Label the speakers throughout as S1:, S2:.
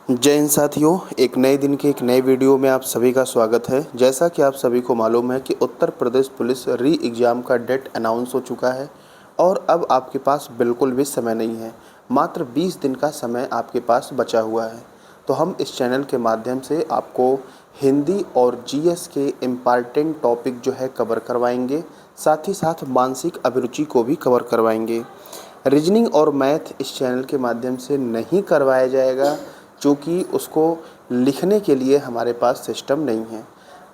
S1: जय हिंद साथियों, एक नए दिन के एक नए वीडियो में आप सभी का स्वागत है। जैसा कि आप सभी को मालूम है कि उत्तर प्रदेश पुलिस री एग्ज़ाम का डेट अनाउंस हो चुका है और अब आपके पास बिल्कुल भी समय नहीं है। मात्र 20 दिन का समय आपके पास बचा हुआ है। तो हम इस चैनल के माध्यम से आपको हिंदी और जीएस के इम्पॉर्टेंट टॉपिक जो है कवर करवाएंगे, साथ ही साथ मानसिक अभिरुचि को भी कवर करवाएंगे। रीजनिंग और मैथ इस चैनल के माध्यम से नहीं करवाया जाएगा, क्योंकि उसको लिखने के लिए हमारे पास सिस्टम नहीं है।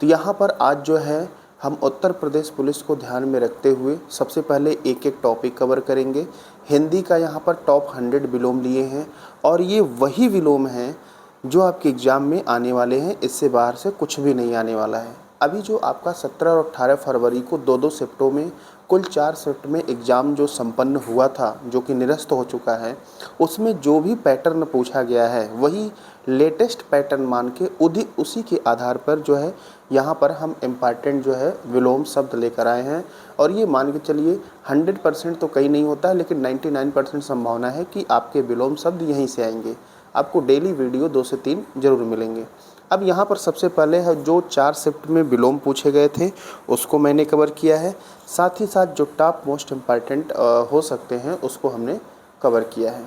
S1: तो यहाँ पर आज जो है हम उत्तर प्रदेश पुलिस को ध्यान में रखते हुए सबसे पहले एक एक टॉपिक कवर करेंगे। हिंदी का यहाँ पर टॉप 100 विलोम लिए हैं और ये वही विलोम हैं जो आपके एग्ज़ाम में आने वाले हैं, इससे बाहर से कुछ भी नहीं आने वाला है। अभी जो आपका 17 और 18 फरवरी को दो शिफ्टों में कुल 4 शिफ्ट में एग्ज़ाम जो संपन्न हुआ था, जो कि निरस्त हो चुका है, उसमें जो भी पैटर्न पूछा गया है वही लेटेस्ट पैटर्न मान के उसी के आधार पर जो है यहाँ पर हम इम्पॉर्टेंट जो है विलोम शब्द लेकर आए हैं। और ये मान के चलिए 100% तो कहीं नहीं होता है, लेकिन 99% संभावना है कि आपके विलोम शब्द यहीं से आएंगे। आपको डेली वीडियो 2 से 3 जरूर मिलेंगे। अब यहाँ पर सबसे पहले है जो 4 शिफ्ट में विलोम पूछे गए थे उसको मैंने कवर किया है, साथ ही साथ जो टॉप मोस्ट इम्पॉर्टेंट हो सकते हैं उसको हमने कवर किया है।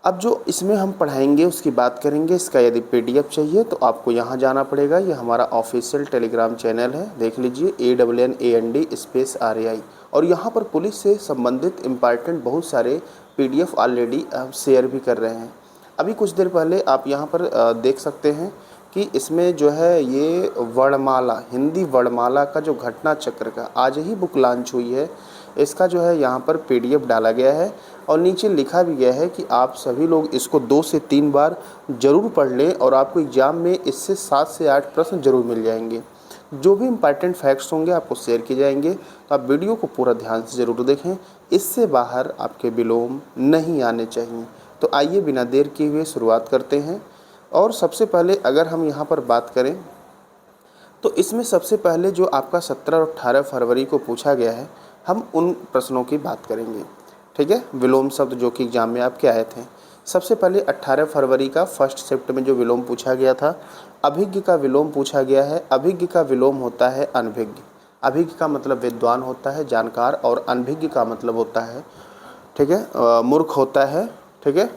S1: अब जो इसमें हम पढ़ाएंगे उसकी बात करेंगे। इसका यदि पीडीएफ चाहिए तो आपको यहाँ जाना पड़ेगा। ये हमारा ऑफिशियल टेलीग्राम चैनल है, देख लीजिए ANNAND_RAI। और यहाँ पर पुलिस से संबंधित इम्पॉर्टेंट बहुत सारे पीडीएफ ऑलरेडी शेयर भी कर रहे हैं। अभी कुछ देर पहले आप यहाँ पर देख सकते हैं कि इसमें जो है ये वर्णमाला, हिंदी वर्णमाला का जो घटना चक्र का आज ही बुक लॉन्च हुई है, इसका जो है यहाँ पर पीडीएफ डाला गया है और नीचे लिखा भी गया है कि आप सभी लोग इसको 2 से 3 बार ज़रूर पढ़ लें और आपको एग्ज़ाम में इससे 7 से 8 प्रश्न ज़रूर मिल जाएंगे। जो भी इम्पॉर्टेंट फैक्ट्स होंगे आपको शेयर किए जाएंगे, तो आप वीडियो को पूरा ध्यान से ज़रूर देखें। इससे बाहर आपके विलोम नहीं आने चाहिए। तो आइए बिना देर किए हुए शुरुआत करते हैं। और सबसे पहले अगर हम यहाँ पर बात करें तो इसमें सबसे पहले जो आपका 17 और 18 फरवरी को पूछा गया है, हम उन प्रश्नों की बात करेंगे। ठीक है, विलोम शब्द जो कि एग्जाम में आपके आए थे। सबसे पहले 18 फरवरी का फर्स्ट शिफ्ट में जो विलोम पूछा गया था, अभिज्ञ का विलोम पूछा गया है। अभिज्ञ का विलोम होता है अनभिज्ञ। अभिज्ञ का मतलब विद्वान होता है, जानकार, और अनभिज्ञ का मतलब होता है, ठीक है, मूर्ख होता है। ठीक है,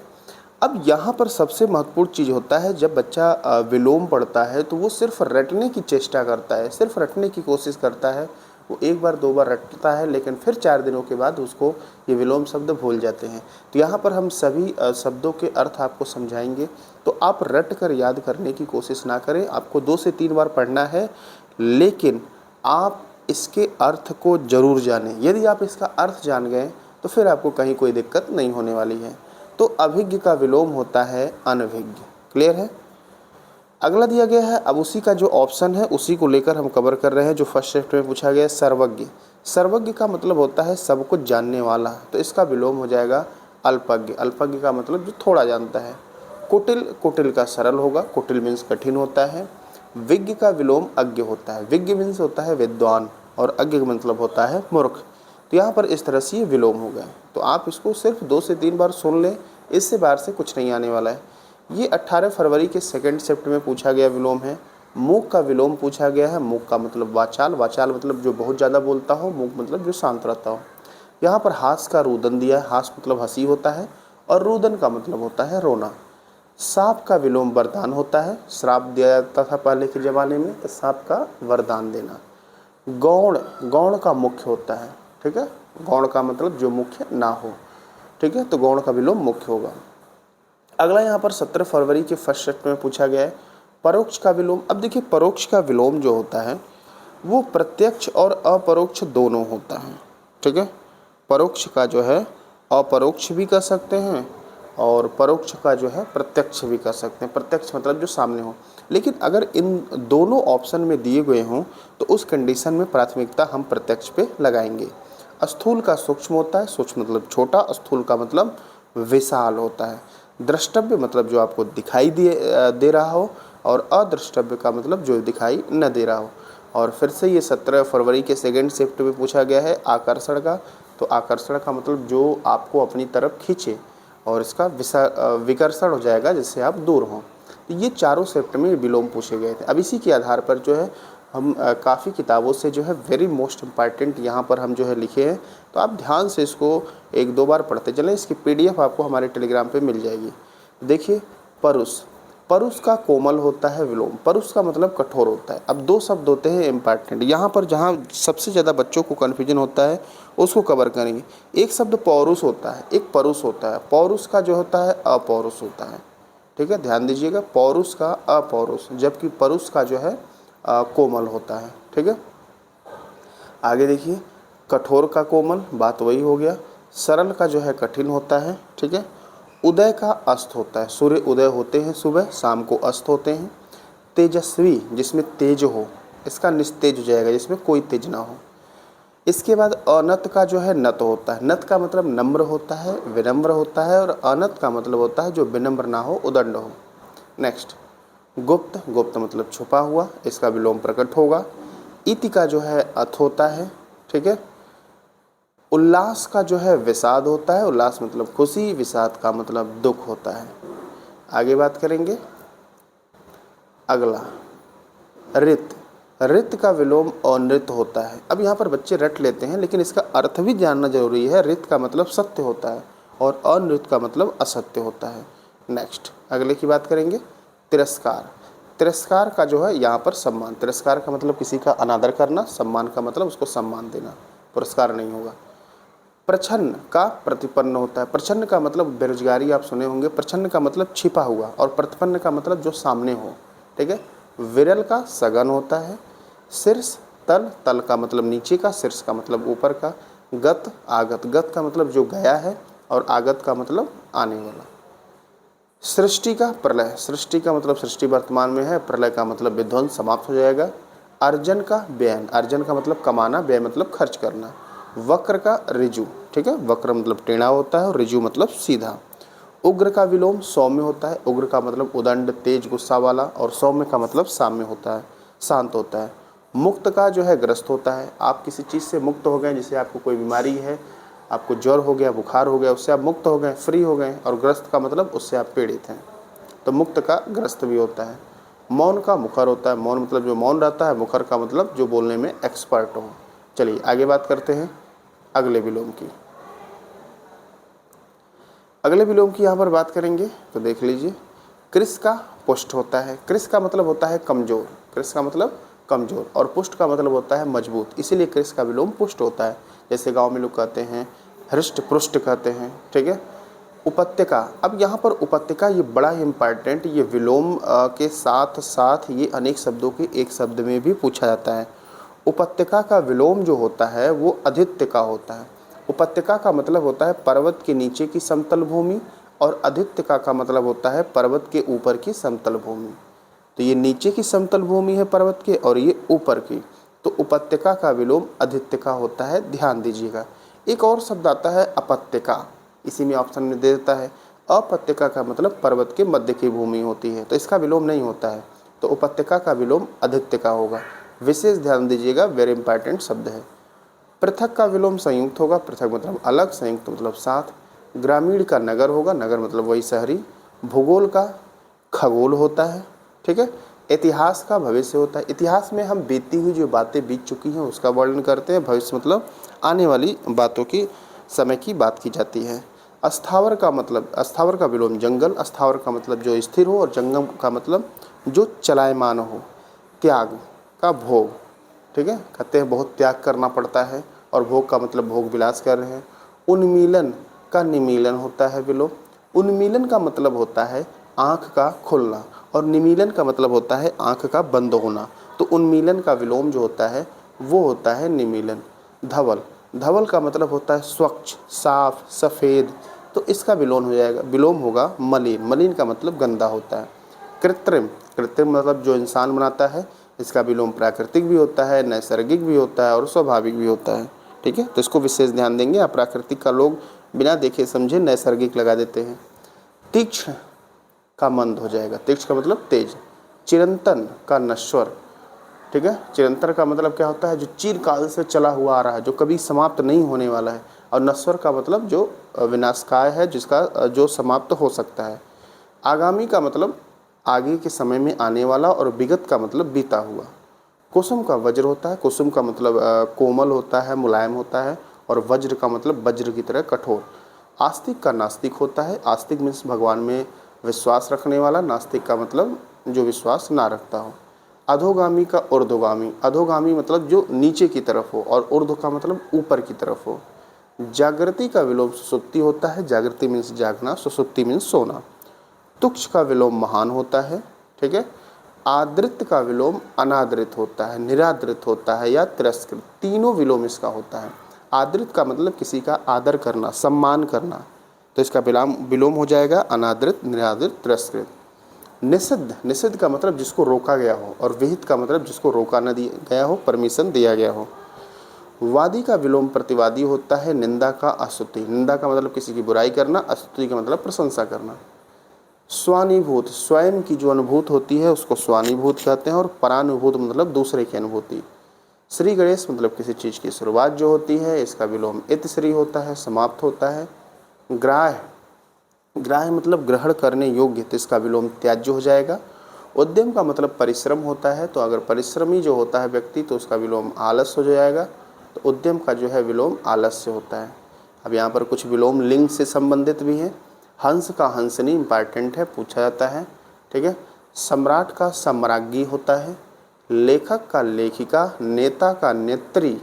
S1: अब यहाँ पर सबसे महत्वपूर्ण चीज़ होता है, जब बच्चा विलोम पढ़ता है तो वो सिर्फ रटने की चेष्टा करता है, सिर्फ रटने की कोशिश करता है। वो एक बार 2 बार रटता है, लेकिन फिर 4 दिनों के बाद उसको ये विलोम शब्द भूल जाते हैं। तो यहाँ पर हम सभी शब्दों के अर्थ आपको समझाएंगे, तो आप रट कर याद करने की कोशिश ना करें। आपको 2 से 3 बार पढ़ना है, लेकिन आप इसके अर्थ को ज़रूर जानें। यदि आप इसका अर्थ जान गए तो फिर आपको कहीं कोई दिक्कत नहीं होने वाली है। तो अभिज्ञ का विलोम होता है अनभिज्ञ। क्लियर है। अगला दिया गया है, अब उसी का जो ऑप्शन है उसी को लेकर हम कवर कर रहे हैं। जो फर्स्ट शिफ्ट में पूछा गया है सर्वज्ञ। सर्वज्ञ का मतलब होता है सब कुछ जानने वाला, तो इसका विलोम हो जाएगा अल्पज्ञ। अल्पज्ञ का मतलब जो थोड़ा जानता है। कुटिल, कुटिल का सरल होगा, कुटिल मीन्स कठिन होता है। विज्ञ का विलोम अज्ञ होता है। विज्ञ मीन्स होता है विद्वान और अज्ञ का मतलब होता है मूर्ख। तो यहाँ पर इस तरह से ये विलोम हो गए। तो आप इसको सिर्फ 2 से 3 बार सुन लें, इससे बाहर से कुछ नहीं आने वाला है। ये 18 फरवरी के सेकंड शिफ्ट में पूछा गया विलोम है। मूक का विलोम पूछा गया है। मूक का मतलब वाचाल, वाचाल मतलब जो बहुत ज़्यादा बोलता हो, मूक मतलब जो शांत रहता हो। यहाँ पर हास का रुदन दिया है। हास मतलब हंसी होता है और रुदन का मतलब होता है रोना। सांप का विलोम वरदान होता है। श्राप दिया जाता था पहले के ज़माने में, तो सांप का वरदान देना। गौण, गौण का मुख्य होता है। ठीक है, गौण का मतलब जो मुख्य ना हो। ठीक है, तो गौण का विलोम मुख्य होगा। अगला यहाँ पर 17 फरवरी के फर्स्ट शिफ्ट में पूछा गया है परोक्ष का विलोम। अब देखिए, परोक्ष का विलोम जो होता है वो प्रत्यक्ष और अपरोक्ष दोनों होता है। ठीक है, परोक्ष का जो है अपरोक्ष भी कर सकते हैं और परोक्ष का जो है प्रत्यक्ष भी कर सकते हैं। प्रत्यक्ष मतलब जो सामने हो, लेकिन अगर इन दोनों ऑप्शन में दिए गए हों तो उस कंडीशन में प्राथमिकता हम प्रत्यक्ष पे लगाएंगे। स्थूल का सूक्ष्म होता है। सूक्ष्म मतलब छोटा, स्थूल का मतलब विशाल होता है। द्रष्टव्य मतलब जो आपको दिखाई दे रहा हो, और अदृष्टव्य का मतलब जो दिखाई न दे रहा हो। और फिर से ये 17 फरवरी के सेकंड शिफ्ट में पूछा गया है आकर्षण का। तो आकर्षण का मतलब जो आपको अपनी तरफ खींचे। और इसका विकर्षण हो जाएगा जिससे आप दूर हों। तो ये चारों सेप्ट में विलोम पूछे गए थे। अब इसी के आधार पर जो है हम काफ़ी किताबों से जो है वेरी मोस्ट इम्पॉर्टेंट यहाँ पर हम जो है लिखे हैं, तो आप ध्यान से इसको एक दो बार पढ़ते चलें। इसकी PDF आपको हमारे टेलीग्राम पे मिल जाएगी। देखिए, परुष, परुष का कोमल होता है विलोम, परुष का मतलब कठोर होता है। अब दो शब्द होते हैं इम्पॉर्टेंट, यहाँ पर जहाँ सबसे ज़्यादा बच्चों को कन्फ्यूजन होता है उसको कवर करेंगे। एक शब्द पौरुष होता है, एक परुष होता है। पौरुष का जो होता है अपौरुष होता है, ठीक है, ध्यान दीजिएगा। पौरुष का अपौरुष, जबकि परुष का जो है कोमल होता है, ठीक है। आगे देखिए, कठोर का कोमल, बात वही हो गया। सरल का जो है कठिन होता है, ठीक है। उदय का अस्त होता है, सूर्य उदय होते हैं सुबह, शाम को अस्त होते हैं। तेजस्वी, जिसमें तेज हो, इसका निस्तेज हो जाएगा, जिसमें कोई तेज ना हो। इसके बाद अनत का जो है नत होता है। नत का मतलब नम्र होता है, विनम्र होता है, और अनत का मतलब होता है जो विनम्र ना हो, उदंड हो। नेक्स्ट, गुप्त, गुप्त मतलब छुपा हुआ, इसका विलोम प्रकट होगा। इति का जो है अथ होता है, ठीक है। उल्लास का जो है विषाद होता है, उल्लास मतलब खुशी, विषाद का मतलब दुख होता है। आगे बात करेंगे। अगला, ऋत, ऋत का विलोम अनृत होता है। अब यहाँ पर बच्चे रट लेते हैं, लेकिन इसका अर्थ भी जानना जरूरी है। ऋत का मतलब सत्य होता है और अनृत का मतलब असत्य होता है। नेक्स्ट, अगले की बात करेंगे। तिरस्कार, तिरस्कार का जो है यहाँ पर सम्मान। तिरस्कार का मतलब किसी का अनादर करना, सम्मान का मतलब उसको सम्मान देना, पुरस्कार नहीं होगा। प्रछन्न का प्रतिपन्न होता है। प्रछन्न का मतलब बेरोजगारी, आप सुने होंगे। प्रछन्न का मतलब छिपा हुआ, और प्रतिपन्न का मतलब जो सामने हो, ठीक है। विरल का सघन होता है। शीर्ष, तल, तल का मतलब नीचे का, शीर्ष का मतलब ऊपर का। गत, आगत, गत का मतलब जो गया है, और आगत का मतलब आने वाला। सृष्टि का प्रलय, सृष्टि का मतलब सृष्टि वर्तमान में है, प्रलय का मतलब विध्वंस, समाप्त हो जाएगा। अर्जन का व्ययन, अर्जन का मतलब कमाना, व्यय मतलब खर्च करना। वक्र का ऋजु, ठीक है, वक्र मतलब टेढ़ा होता है और ऋजु मतलब सीधा। उग्र का विलोम सौम्य होता है। उग्र का मतलब उदंड, तेज, गुस्सा वाला, और सौम्य का मतलब साम्य होता है, शांत होता है। मुक्त का जो है ग्रस्त होता है। आप किसी चीज़ से मुक्त हो गए, जैसे आपको कोई बीमारी है, आपको ज्वर हो गया, बुखार हो गया, उससे आप मुक्त हो गए, फ्री हो गए। और ग्रस्त का मतलब उससे आप पीड़ित हैं, तो मुक्त का ग्रस्त भी होता है। मौन का मुखर होता है। मौन मतलब जो मौन रहता है, मुखर का मतलब जो बोलने में एक्सपर्ट हो। चलिए आगे बात करते हैं अगले विलोम की। अगले विलोम की यहाँ पर बात करेंगे तो देख लीजिए। कृश का पुष्ट होता है। कृश का मतलब होता है कमज़ोर, कृश का मतलब कमज़ोर, और पुष्ट का मतलब होता है मजबूत, इसीलिए कृश का विलोम पुष्ट होता है। जैसे गांव में लोग कहते हैं हृष्ट पुष्ट कहते हैं, ठीक है। उपत्यका, अब यहाँ पर उपत्यका ये बड़ा ही इम्पॉर्टेंट, ये विलोम के साथ साथ ये अनेक शब्दों के एक शब्द में भी पूछा जाता है। उपत्यका का विलोम जो होता है वो अधित्यका होता है। उपत्यका का मतलब होता है पर्वत के नीचे की समतल भूमि, और अधित्यका का मतलब होता है पर्वत के ऊपर की समतल भूमि। तो ये नीचे की समतल भूमि है पर्वत के, और ये ऊपर की, तो उपत्यका का विलोम अधित्यका होता है, ध्यान दीजिएगा। एक और शब्द आता है अपत्यका, इसी में ऑप्शन में दे देता है। अपत्यका का मतलब पर्वत के मध्य की भूमि होती है, तो इसका विलोम नहीं होता है, तो उपत्यका का विलोम अधित्यका होगा। विशेष ध्यान दीजिएगा, वेरी इंपॉर्टेंट शब्द है। पृथक का विलोम संयुक्त होगा। पृथक मतलब अलग, संयुक्त मतलब साथ। ग्रामीण का नगर होगा, नगर मतलब वही शहरी। भूगोल का खगोल होता है, ठीक है। इतिहास का भविष्य होता है। इतिहास में हम बीती हुई जो बातें बीत चुकी हैं उसका वर्णन करते हैं। भविष्य मतलब आने वाली बातों की, समय की बात की जाती है। अस्थावर का मतलब, अस्थावर का विलोम जंगल। अस्थावर का मतलब जो स्थिर हो, और जंगम का मतलब जो चलायमान हो। त्याग का भोग, ठीक है, कहते हैं बहुत त्याग करना पड़ता है, और भोग का मतलब भोग विलास कर रहे हैं। उन्मीलन का निमीलन होता है विलोम। उन्मीलन का मतलब होता है आँख का खुलना, और निमीलन का मतलब होता है आँख का बंद होना। तो उन्मीलन का विलोम जो होता है वो होता है निमीलन। धवल, धवल का मतलब होता है स्वच्छ, साफ, सफ़ेद, तो इसका विलोम हो जाएगा, विलोम होगा मलिन। मलिन का मतलब गंदा होता है। कृत्रिम, कृत्रिम मतलब जो इंसान बनाता है, इसका विलोम प्राकृतिक भी होता है, नैसर्गिक भी होता है, और स्वाभाविक भी होता है, ठीक है। तो इसको विशेष ध्यान देंगे। आप प्राकृतिक का लोग बिना देखे समझे नैसर्गिक लगा देते हैं। तीक्ष्ण का मंद हो जाएगा, तीक्ष्ण का मतलब तेज। चिरंतन का नश्वर, ठीक है। चिरंतन का मतलब क्या होता है, जो चिरकाल से चला हुआ आ रहा है, जो कभी समाप्त नहीं होने वाला है। और नश्वर का मतलब जो विनाशकाय है, जिसका जो समाप्त हो सकता है। आगामी का मतलब आगे के समय में आने वाला, और विगत का मतलब बीता हुआ। कुसुम का वज्र होता है, कुसुम का मतलब कोमल होता है, मुलायम होता है, और वज्र का मतलब वज्र की तरह कठोर। आस्तिक का नास्तिक होता है, आस्तिक मीन्स भगवान में विश्वास रखने वाला, नास्तिक का मतलब जो विश्वास ना रखता हो। अधोगामी का ऊर्ध्वगामी, अधोगामी मतलब जो नीचे की तरफ हो, और ऊर्ध्व का मतलब ऊपर की तरफ हो। जागृति का विलोम सुसुप्ति होता है, जागृति मीन्स जागना, सुसुप्ति मीन्स सोना। तुक्ष का विलोम महान होता है, ठीक है। आदृत का विलोम अनादृत होता है, निरादृत होता है या तिरस्कृत, तीनों विलोम इसका होता है। आदृत का मतलब किसी का आदर करना, सम्मान करना, तो इसका विलोम हो जाएगा अनादृत, निरादृत, तिरस्कृत। निषिद्ध, निषिद्ध का मतलब जिसको रोका गया हो, और विहित का मतलब जिसको रोका न दिया गया हो, परमिशन दिया गया हो। वादी का विलोम प्रतिवादी होता है। निंदा का अस्तुति, निंदा का मतलब किसी की बुराई करना, अस्तुति का मतलब प्रशंसा करना। स्वानुभूत, स्वयं की जो अनुभूत होती है उसको स्वानुभूत कहते हैं, और परानुभूत मतलब दूसरे की अनुभूति। श्री गणेश मतलब किसी चीज़ की शुरुआत जो होती है, इसका विलोम इतश्री होता है, समाप्त होता है। ग्राह्य, ग्राह्य मतलब ग्रहण करने योग्य, तो इसका विलोम त्याज्य हो जाएगा। उद्यम का मतलब परिश्रम होता है, तो अगर परिश्रमी जो होता है व्यक्ति, तो उसका विलोम आलस्य हो जाएगा, तो उद्यम का जो है विलोम आलस्य होता है। अब यहाँ पर कुछ विलोम लिंग से संबंधित भी हैं। हंस का हंसनी इम्पॉर्टेंट है, पूछा जाता है, ठीक है। सम्राट का सम्राज्ञी होता है। लेखक का लेखिका, नेता का नेत्री,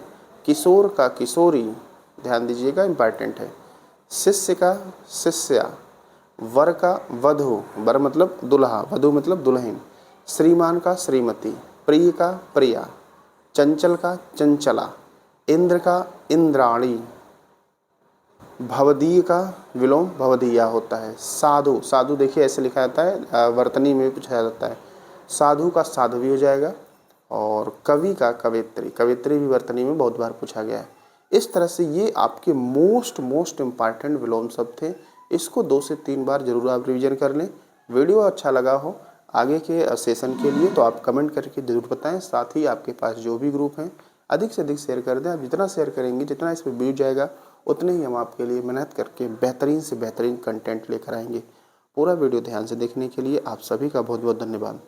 S1: किशोर का किशोरी, ध्यान दीजिएगा इम्पॉर्टेंट है। शिष्य का शिष्या, वर का वधु, वर मतलब दुल्हा, वधु मतलब दुल्हन। श्रीमान का श्रीमती, प्रिय का प्रिया, चंचल का चंचला, इंद्र का इंद्राणी। भवदीय का विलोम भवदीया होता है। साधु, साधु देखिए ऐसे लिखा जाता है, वर्तनी में भी पूछा जाता है, साधु का साध्वी हो जाएगा। और कवि का कवित्री, कवित्री भी वर्तनी में बहुत बार पूछा गया है। इस तरह से ये आपके मोस्ट इम्पॉर्टेंट विलोम शब्द थे। इसको 2 से 3 बार जरूर आप रिवीजन कर लें। वीडियो अच्छा लगा हो आगे के सेशन के लिए तो आप कमेंट करके ज़रूर बताएं। साथ ही आपके पास जो भी ग्रुप हैं अधिक से अधिक शेयर कर दें। आप जितना शेयर करेंगे, जितना इस पर व्यू जाएगा, उतने ही हम आपके लिए मेहनत करके बेहतरीन से बेहतरीन कंटेंट लेकर आएंगे। पूरा वीडियो ध्यान से देखने के लिए आप सभी का बहुत बहुत धन्यवाद।